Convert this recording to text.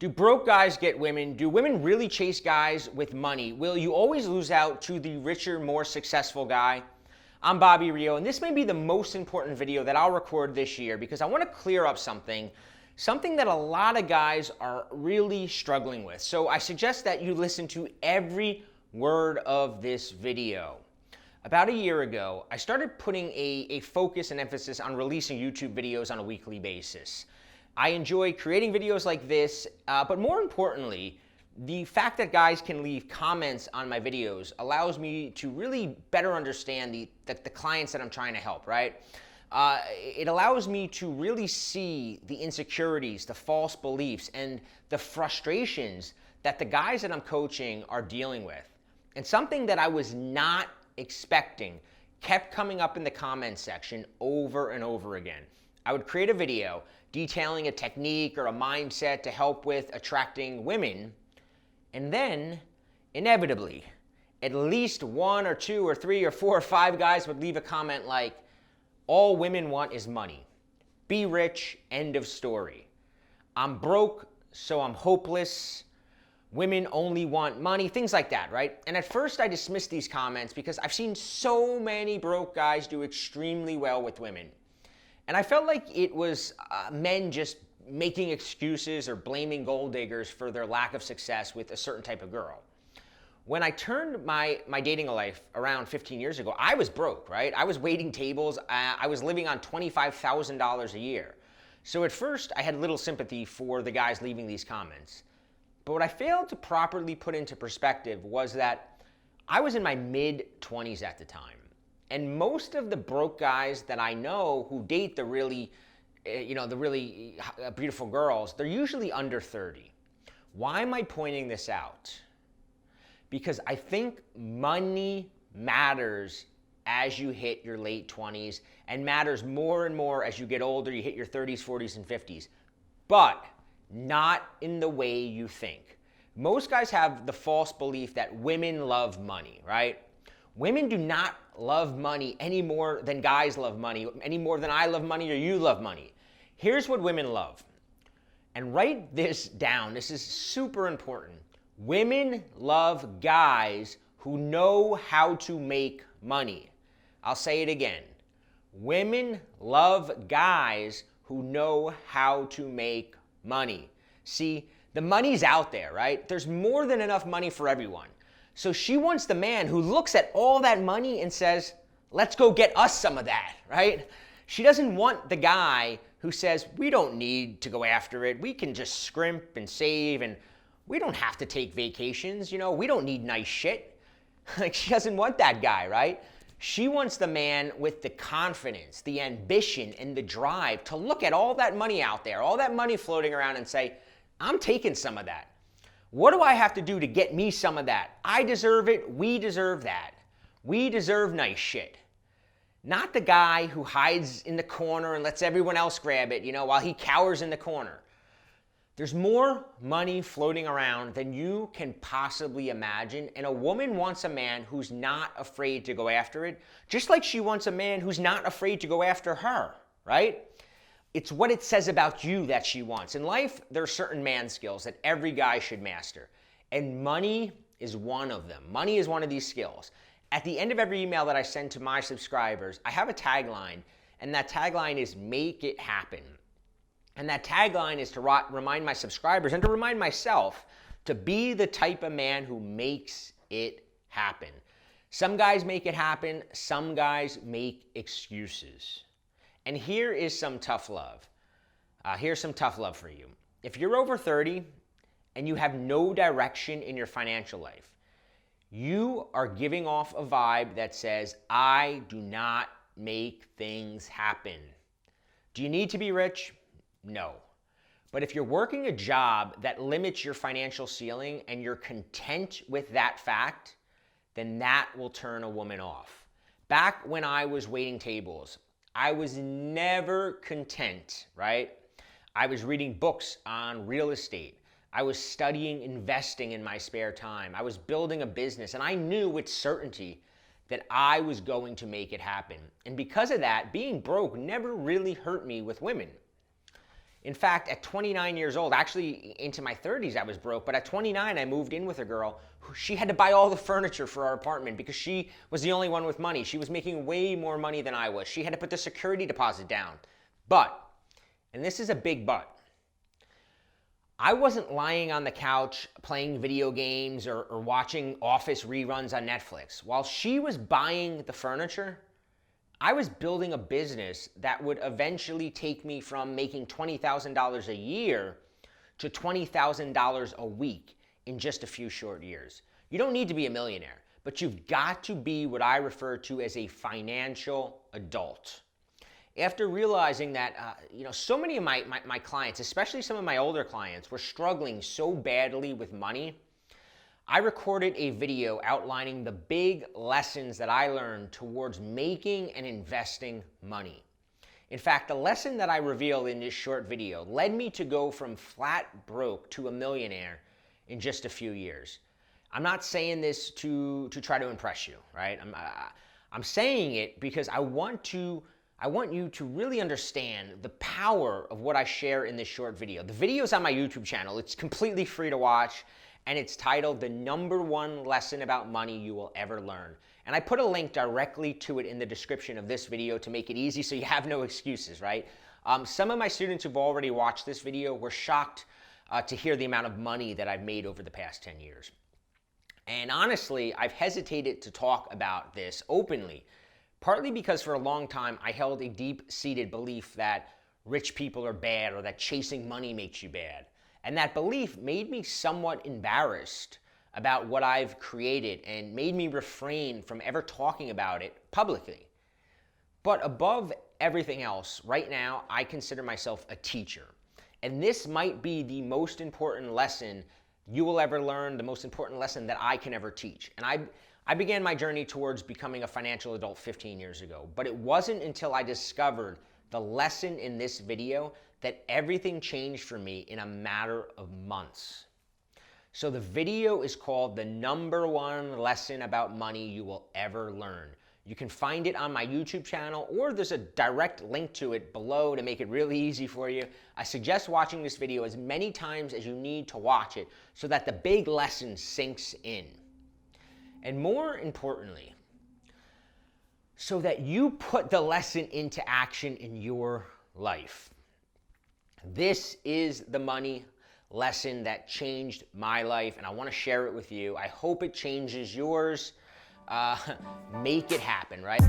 Do broke guys get women? Do women really chase guys with money? Will you always lose out to the richer, more successful guy? I'm Bobby Rio, and this may be the most important video that I'll record this year because I want to clear up something that a lot of guys are really struggling with. So I suggest that you listen to every word of this video. About a year ago, I started putting a focus and emphasis on releasing YouTube videos on a weekly basis. I enjoy creating videos like this, but more importantly, the fact that guys can leave comments on my videos allows me to really better understand the clients that I'm trying to help, right? It allows me to really see the insecurities, the false beliefs, and the frustrations that the guys that I'm coaching are dealing with. And something that I was not expecting kept coming up in the comments section over and over again. I would create a video detailing a technique or a mindset to help with attracting women, and then, inevitably, at least one or two or three or four or five guys would leave a comment like, "All women want is money. Be rich, end of story. I'm broke, so I'm hopeless. Women only want money," things like that, right? And at first I dismissed these comments because I've seen so many broke guys do extremely well with women. And I felt like it was men just making excuses or blaming gold diggers for their lack of success with a certain type of girl. When I turned my dating life around 15 years ago, I was broke, right? I was waiting tables. I was living on $25,000 a year. So at first I had little sympathy for the guys leaving these comments. But what I failed to properly put into perspective was that I was in my mid-20s at the time. And most of the broke guys that I know who date the really beautiful girls, they're usually under 30. Why am I pointing this out? Because I think money matters as you hit your late 20s and matters more and more as you get older, you hit your 30s, 40s, and 50s. But not in the way you think. Most guys have the false belief that women love money, right? Women do not love money any more than guys love money, any more than I love money or you love money. Here's what women love. And write this down. This is super important. Women love guys who know how to make money. I'll say it again. Women love guys who know how to make money. See, the money's out there, right? There's more than enough money for everyone. So she wants the man who looks at all that money and says, "Let's go get us some of that," right? She doesn't want the guy who says, "We don't need to go after it. We can just scrimp and save, and we don't have to take vacations. We don't need nice shit." Like, she doesn't want that guy, right? She wants the man with the confidence, the ambition, and the drive to look at all that money out there, all that money floating around and say, "I'm taking some of that. What do I have to do to get me some of that? I deserve it. We deserve that. We deserve nice shit." Not the guy who hides in the corner and lets everyone else grab it, while he cowers in the corner. There's more money floating around than you can possibly imagine, and a woman wants a man who's not afraid to go after it, just like she wants a man who's not afraid to go after her, right? It's what it says about you that she wants. In life, there are certain man skills that every guy should master, and money is one of them. Money is one of these skills. At the end of every email that I send to my subscribers, I have a tagline, and that tagline is "Make it happen." And that tagline is to remind my subscribers and to remind myself to be the type of man who makes it happen. Some guys make it happen. Some guys make excuses. And here is some tough love. Here's some tough love for you. If you're over 30 and you have no direction in your financial life, you are giving off a vibe that says, "I do not make things happen." Do you need to be rich? No. But if you're working a job that limits your financial ceiling and you're content with that fact, then that will turn a woman off. Back when I was waiting tables, I was never content, right? I was reading books on real estate. I was studying investing in my spare time. I was building a business, and I knew with certainty that I was going to make it happen. And because of that, being broke never really hurt me with women. In fact, at 29 years old, actually into my 30s, I was broke, but at 29, I moved in with a girl who she had to buy all the furniture for our apartment because she was the only one with money. She was making way more money than I was. She had to put the security deposit down. But, and this is a big but, I wasn't lying on the couch playing video games or watching Office reruns on Netflix. While she was buying the furniture, I was building a business that would eventually take me from making $20,000 a year to $20,000 a week in just a few short years. You don't need to be a millionaire, but you've got to be what I refer to as a financial adult. After realizing that, so many of my clients, especially some of my older clients, were struggling so badly with money, I recorded a video outlining the big lessons that I learned towards making and investing money. In fact, the lesson that I revealed in this short video led me to go from flat broke to a millionaire in just a few years. I'm not saying this to try to impress you, right? I'm saying it because I want you to really understand the power of what I share in this short video. The video's on my YouTube channel. It's completely free to watch, and it's titled The #1 Lesson About Money You Will Ever Learn. And I put a link directly to it in the description of this video to make it easy so you have no excuses, right? Some of my students who've already watched this video were shocked to hear the amount of money that I've made over the past 10 years. And honestly, I've hesitated to talk about this openly, partly because for a long time I held a deep-seated belief that rich people are bad or that chasing money makes you bad. And that belief made me somewhat embarrassed about what I've created and made me refrain from ever talking about it publicly. But above everything else, right now, I consider myself a teacher. And this might be the most important lesson you will ever learn, the most important lesson that I can ever teach. And I began my journey towards becoming a financial adult 15 years ago, but it wasn't until I discovered the lesson in this video that everything changed for me in a matter of months. So the video is called The #1 Lesson About Money You Will Ever Learn. You can find it on my YouTube channel, or there's a direct link to it below to make it really easy for you. I suggest watching this video as many times as you need to watch it so that the big lesson sinks in. And more importantly, so that you put the lesson into action in your life. This is the money lesson that changed my life, and I want to share it with you. I hope it changes yours. Make it happen, right?